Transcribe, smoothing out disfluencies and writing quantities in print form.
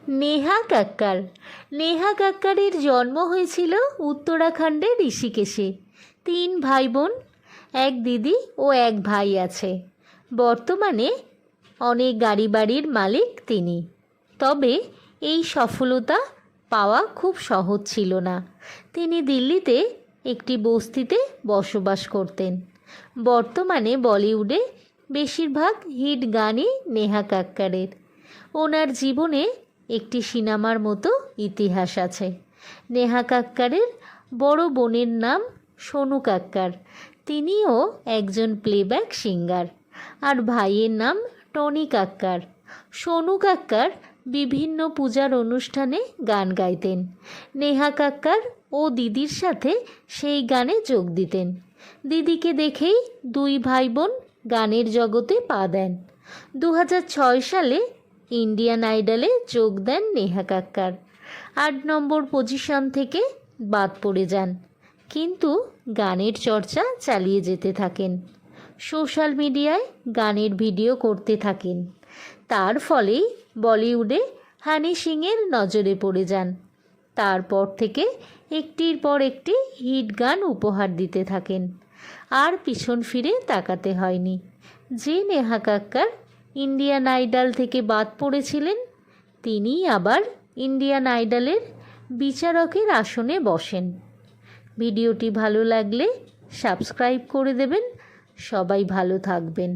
নেহা কাক্কার। নেহা কাক্কারের জন্ম হয়েছিল উত্তরাখণ্ডের ঋষিকেশে। 3 ভাই বোন, এক দিদি ও এক ভাই আছে। বর্তমানে অনেক গাড়ি বাড়ির মালিক তিনি। তবে এই সফলতা পাওয়া খুব সহজ ছিল না। তিনি দিল্লিতে একটি বস্তিতে বসবাস করতেন। বর্তমানে বলিউডে বেশিরভাগ হিট গানই নেহা কাক্কারের। ওনার জীবনে একটি সিনেমার মতো ইতিহাস আছে। নেহা কাক্কারের বড় বোনের নাম সোনু কাক্কার, তিনিও একজন প্লেব্যাক সিঙ্গার। আর ভাইয়ের নাম টনি কাক্কার। সোনু কাক্কার বিভিন্ন পূজার অনুষ্ঠানে গান গাইতেন। নেহা কাক্কার ও দিদির সাথে সেই গানে যোগ দিতেন। দিদিকে দেখেই 2 ভাই বোন গানের জগতে পা দেন। 2006 সালে ইন্ডিয়ান আইডলে যোগ দেন নেহা কাক্কার। 8 নম্বর পজিশন থেকে বাদ পড়ে যান, কিন্তু গানের চর্চা চালিয়ে যেতে থাকেন। সোশ্যাল মিডিয়ায় গানের ভিডিও করতে থাকেন। তার ফলেই বলিউডে হানি সিংয়ের নজরে পড়ে যান। তারপর থেকে একটির পর একটি হিট গান উপহার দিতে থাকেন। আর পিছন ফিরে তাকাতে হয়নি। যে নেহা কাক্কার ইন্ডিয়ান আইডল থেকে বাদ পড়েছিলেন, তিনি আবার ইন্ডিয়ান আইডলের বিচারকের আসনে বসেন। ভিডিওটি ভালো লাগলে সাবস্ক্রাইব করে দেবেন। সবাই ভালো থাকবেন।